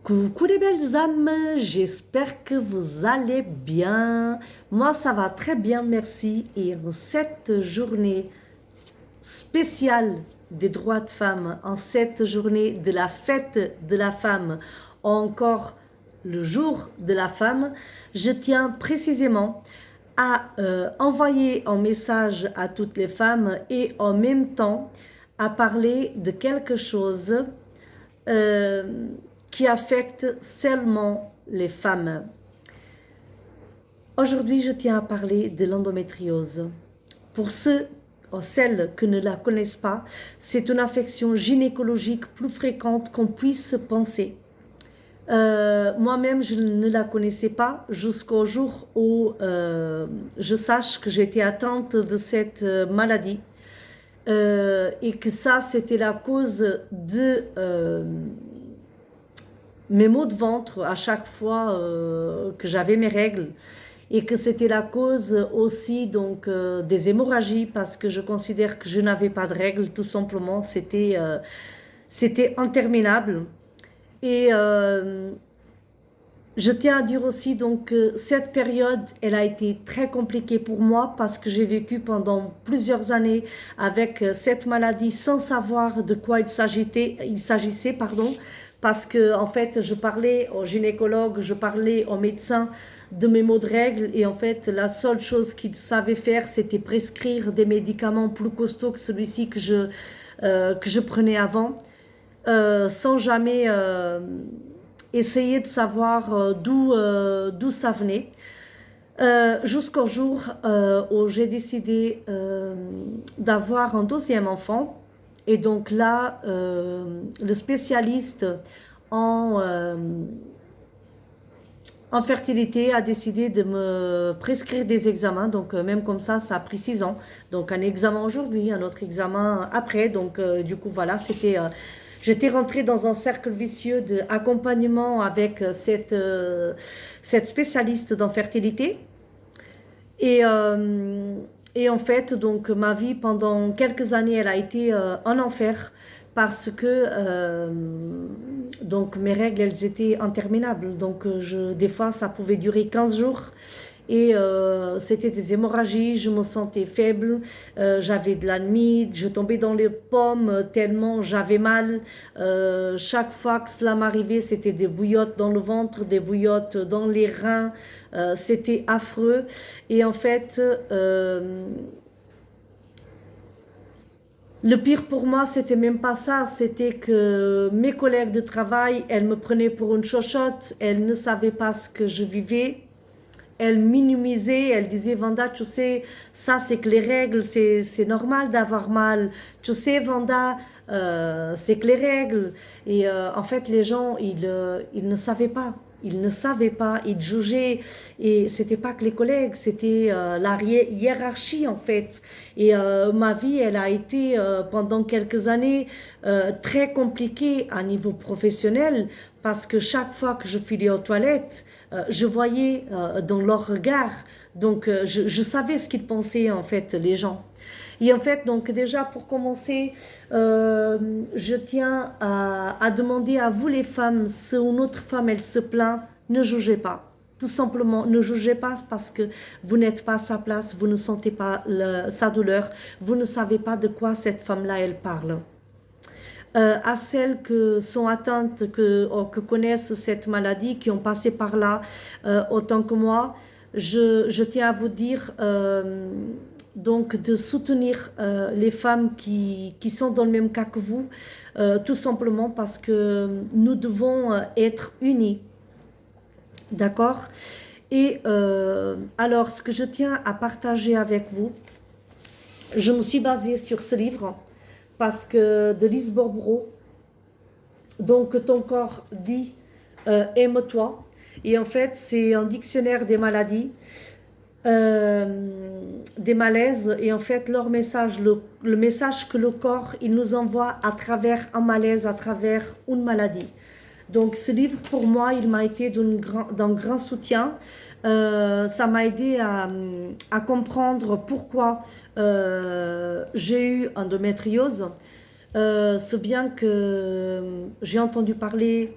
Coucou les belles âmes, j'espère que vous allez bien. Moi, ça va très bien, merci. Et en cette journée spéciale des droits de femmes, en cette journée de la fête de la femme, encore le jour de la femme, je tiens précisément à envoyer un message à toutes les femmes et en même temps à parler de quelque chose euh, qui affecte seulement les femmes. Aujourd'hui, je tiens à parler de l'endométriose. Pour ceux ou celles qui ne la connaissent pas, c'est une affection gynécologique plus fréquente qu'on puisse penser. Moi-même, je ne la connaissais pas jusqu'au jour où je sache que j'étais atteinte de cette maladie et que ça, c'était la cause de mes maux de ventre à chaque fois que j'avais mes règles et que c'était la cause aussi donc des hémorragies parce que je considère que je n'avais pas de règles tout simplement, c'était interminable et je tiens à dire aussi donc que cette période, elle a été très compliquée pour moi parce que j'ai vécu pendant plusieurs années avec cette maladie sans savoir de quoi il s'agissait, pardon, parce que en fait, je parlais au gynécologue, je parlais au médecin de mes maux de règles et en fait, la seule chose qu'il savait faire, c'était prescrire des médicaments plus costauds que celui-ci que je prenais avant, sans jamais essayer de savoir d'où ça venait. Jusqu'au jour où j'ai décidé d'avoir un deuxième enfant. Et donc là, le spécialiste en, euh, en fertilité a décidé de me prescrire des examens. Donc même comme ça a pris 6 ans. Donc un examen aujourd'hui, un autre examen après. Donc du coup, voilà, j'étais rentrée dans un cercle vicieux d'accompagnement avec cette spécialiste en fertilité. Et, euh, et en fait, donc, ma vie pendant quelques années, elle a été un enfer parce que donc, mes règles, elles étaient interminables. Donc, des fois, ça pouvait durer 15 jours. Et c'était des hémorragies, je me sentais faible, j'avais de la nuit, je tombais dans les pommes tellement j'avais mal. Chaque fois que cela m'arrivait, c'était des bouillottes dans le ventre, des bouillottes dans les reins, c'était affreux. Et en fait, le pire pour moi, c'était même pas ça, c'était que mes collègues de travail, elles me prenaient pour une chochotte, elles ne savaient pas ce que je vivais. Elle minimisait, elle disait, Vanda, tu sais, ça c'est que les règles, c'est normal d'avoir mal. Tu sais, Vanda, c'est que les règles. Et en fait, les gens, ils ne savaient pas. Ils ne savaient pas, ils jugeaient. Et c'était pas que les collègues, c'était la hiérarchie en fait. Et ma vie, elle a été pendant quelques années très compliquée à niveau professionnel parce que chaque fois que je filais aux toilettes, je voyais dans leur regard, donc je savais ce qu'ils pensaient en fait les gens. Et en fait, donc déjà pour commencer, je tiens à demander à vous les femmes, si une autre femme elle se plaint, ne jugez pas. Tout simplement, ne jugez pas parce que vous n'êtes pas à sa place, vous ne sentez pas sa douleur, vous ne savez pas de quoi cette femme-là elle parle. À celles qui sont atteintes, que connaissent cette maladie, qui ont passé par là autant que moi, je tiens à vous dire donc de soutenir les femmes qui sont dans le même cas que vous, tout simplement parce que nous devons être unis, d'accord? Et alors, ce que je tiens à partager avec vous, je me suis basée sur ce livre parce que de Lise Borbreau, donc ton corps dit aime-toi. Et en fait, c'est un dictionnaire des maladies, des malaises. Et en fait, leur message, le message que le corps, il nous envoie à travers un malaise, à travers une maladie. Donc ce livre, pour moi, il m'a été d'un grand soutien. Ça m'a aidé à comprendre pourquoi j'ai eu endométriose. C'est bien que j'ai entendu parler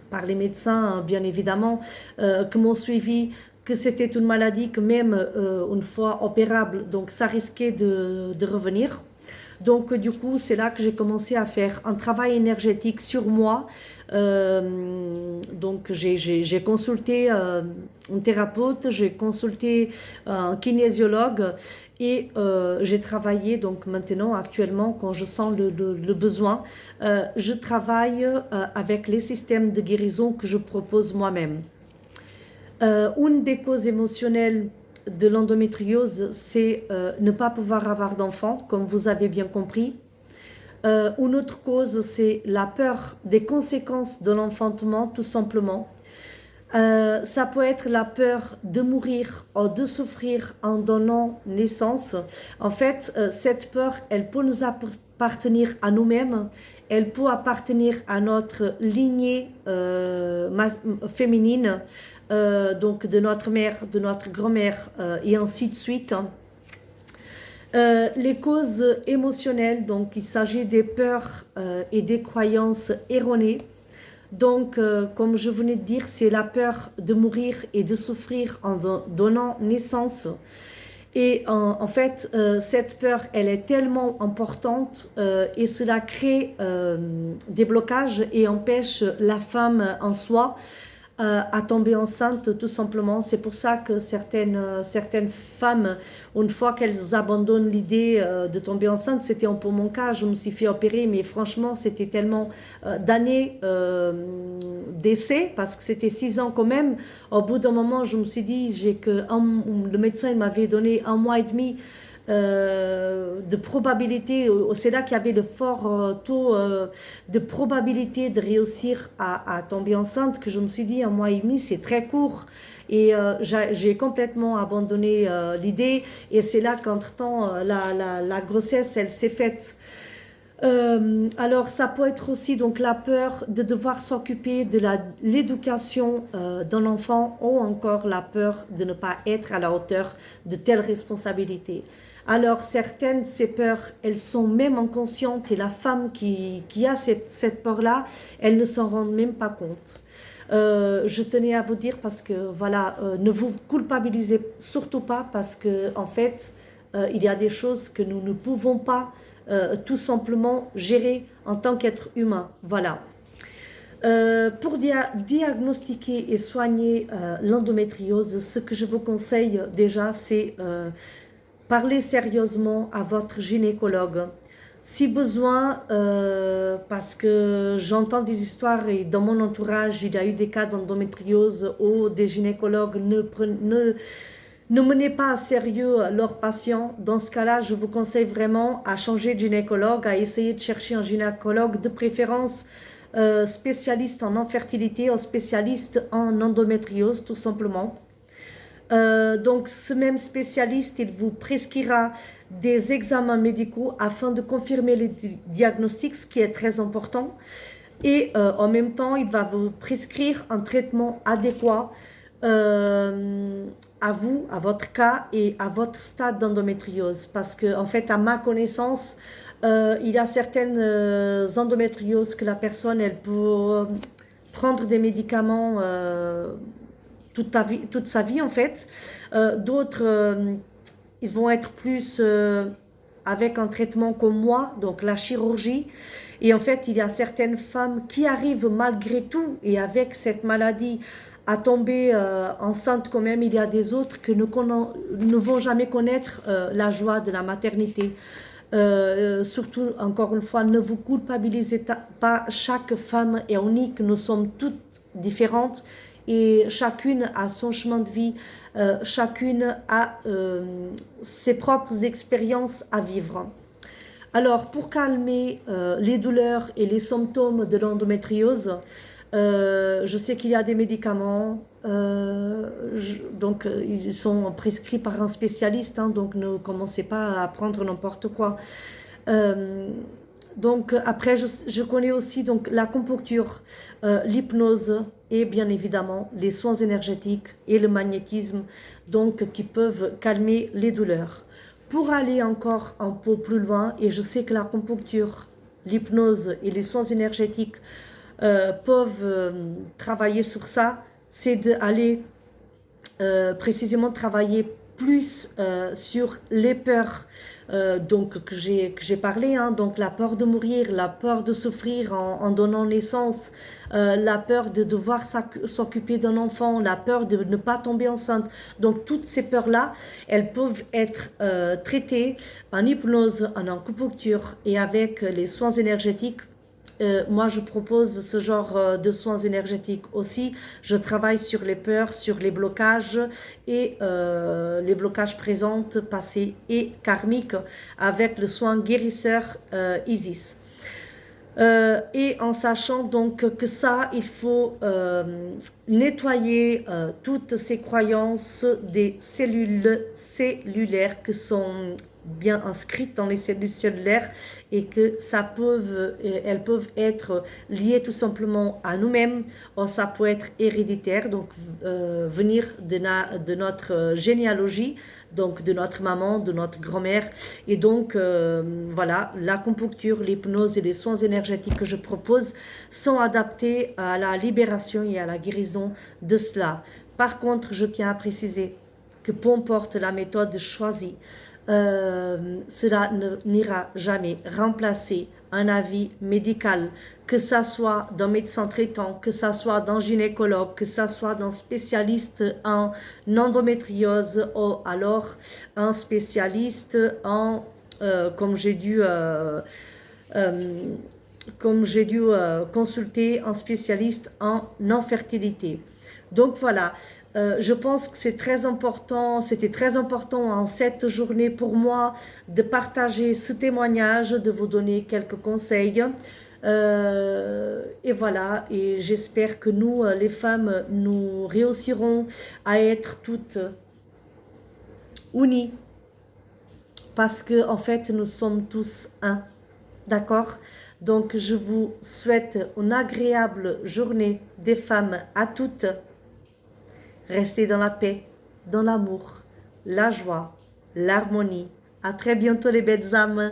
par les médecins, bien évidemment, que m'ont suivi, que c'était une maladie que même une fois opérable, donc ça risquait de revenir. Donc du coup, c'est là que j'ai commencé à faire un travail énergétique sur moi. Donc j'ai consulté un thérapeute, j'ai consulté un kinésiologue et j'ai travaillé donc maintenant actuellement quand je sens le besoin, je travaille avec les systèmes de guérison que je propose moi-même. Une des causes émotionnelles de l'endométriose, c'est ne pas pouvoir avoir d'enfant, comme vous avez bien compris. Une autre cause, c'est la peur des conséquences de l'enfantement, tout simplement. Ça peut être la peur de mourir ou de souffrir en donnant naissance. En fait, cette peur, elle peut nous appartenir à nous-mêmes, elle peut appartenir à notre lignée féminine, donc de notre mère, de notre grand-mère, et ainsi de suite. Les causes émotionnelles, donc il s'agit des peurs et des croyances erronées. Donc, comme je venais de dire, c'est la peur de mourir et de souffrir en donnant naissance. Et en fait, cette peur, elle est tellement importante et cela crée des blocages et empêche la femme en soi à tomber enceinte tout simplement. C'est pour ça que certaines femmes, une fois qu'elles abandonnent l'idée de tomber enceinte, c'était pour mon cas, je me suis fait opérer, mais franchement c'était tellement d'années d'essai, parce que c'était 6 ans quand même. Au bout d'un moment, je me suis dit, le médecin m'avait donné 1 mois et demi de probabilité, c'est là qu'il y avait de forts taux de probabilité de réussir à tomber enceinte, que je me suis dit 1 mois et demi c'est très court, et j'ai complètement abandonné l'idée, et c'est là qu'entre-temps la grossesse elle s'est faite. Alors ça peut être aussi donc la peur de devoir s'occuper de l'éducation d'un enfant, ou encore la peur de ne pas être à la hauteur de telles responsabilités. Alors certaines, ces peurs, elles sont même inconscientes, et la femme qui a cette peur-là, elle ne s'en rend même pas compte. Je tenais à vous dire parce que voilà, ne vous culpabilisez surtout pas, parce que en fait, il y a des choses que nous ne pouvons pas tout simplement gérer en tant qu'être humain. Voilà. Pour diagnostiquer et soigner l'endométriose, ce que je vous conseille déjà, c'est parler sérieusement à votre gynécologue. Si besoin, parce que j'entends des histoires et dans mon entourage, il y a eu des cas d'endométriose où des gynécologues ne menez pas à sérieux leurs patients. Dans ce cas-là, je vous conseille vraiment à changer de gynécologue, à essayer de chercher un gynécologue de préférence spécialiste en infertilité ou spécialiste en endométriose, tout simplement. Donc ce même spécialiste, il vous prescrira des examens médicaux afin de confirmer les diagnostics, ce qui est très important. Et en même temps, il va vous prescrire un traitement adéquat à vous, à votre cas et à votre stade d'endométriose. Parce que, en fait, à ma connaissance, il y a certaines endométrioses que la personne, elle peut prendre des médicaments toute sa vie, en fait. D'autres, ils vont être plus avec un traitement comme moi, donc la chirurgie. Et en fait, il y a certaines femmes qui arrivent malgré tout, et avec cette maladie, à tomber enceinte quand même. Il y a des autres qui ne vont jamais connaître la joie de la maternité. Surtout, encore une fois, ne vous culpabilisez pas. Chaque femme est unique, nous sommes toutes différentes, et chacune a son chemin de vie, chacune a ses propres expériences à vivre. Alors, pour calmer les douleurs et les symptômes de l'endométriose, je sais qu'il y a des médicaments, donc ils sont prescrits par un spécialiste, hein, donc ne commencez pas à prendre n'importe quoi. Donc après, je connais aussi donc l'acupuncture, l'hypnose et bien évidemment les soins énergétiques et le magnétisme, donc qui peuvent calmer les douleurs. Pour aller encore un peu plus loin, et je sais que l'acupuncture, l'hypnose et les soins énergétiques peuvent travailler sur ça, c'est d'aller précisément travailler plus sur les peurs donc que j'ai parlé, hein, donc la peur de mourir, la peur de souffrir en donnant naissance, la peur de devoir s'occuper d'un enfant, la peur de ne pas tomber enceinte. Donc toutes ces peurs-là, elles peuvent être traitées en hypnose, en acupuncture et avec les soins énergétiques. Moi, je propose ce genre de soins énergétiques aussi. Je travaille sur les peurs, sur les blocages et les blocages présents, passés et karmiques avec le soin guérisseur Isis. Et en sachant donc que ça, il faut nettoyer toutes ces croyances des cellules cellulaires que sont bien inscrites dans les cellules cellulaires et que elles peuvent être liées tout simplement à nous-mêmes, ou ça peut être héréditaire, donc venir de notre généalogie, donc de notre maman, de notre grand-mère. Et donc, voilà, l'acupuncture, l'hypnose et les soins énergétiques que je propose sont adaptés à la libération et à la guérison de cela. Par contre, je tiens à préciser que peu importe la méthode choisie, cela n'ira jamais remplacer un avis médical, que ça soit d'un médecin traitant, que ça soit d'un gynécologue, que ça soit d'un spécialiste en endométriose ou alors un spécialiste en, comme j'ai dû consulter un spécialiste en infertilité. Donc voilà, je pense que c'est très important, c'était très important en cette journée pour moi de partager ce témoignage, de vous donner quelques conseils. Et voilà, et j'espère que nous, les femmes, nous réussirons à être toutes unies parce que en fait, nous sommes tous un. D'accord? Donc, je vous souhaite une agréable journée des femmes à toutes. Restez dans la paix, dans l'amour, la joie, l'harmonie. À très bientôt les belles âmes.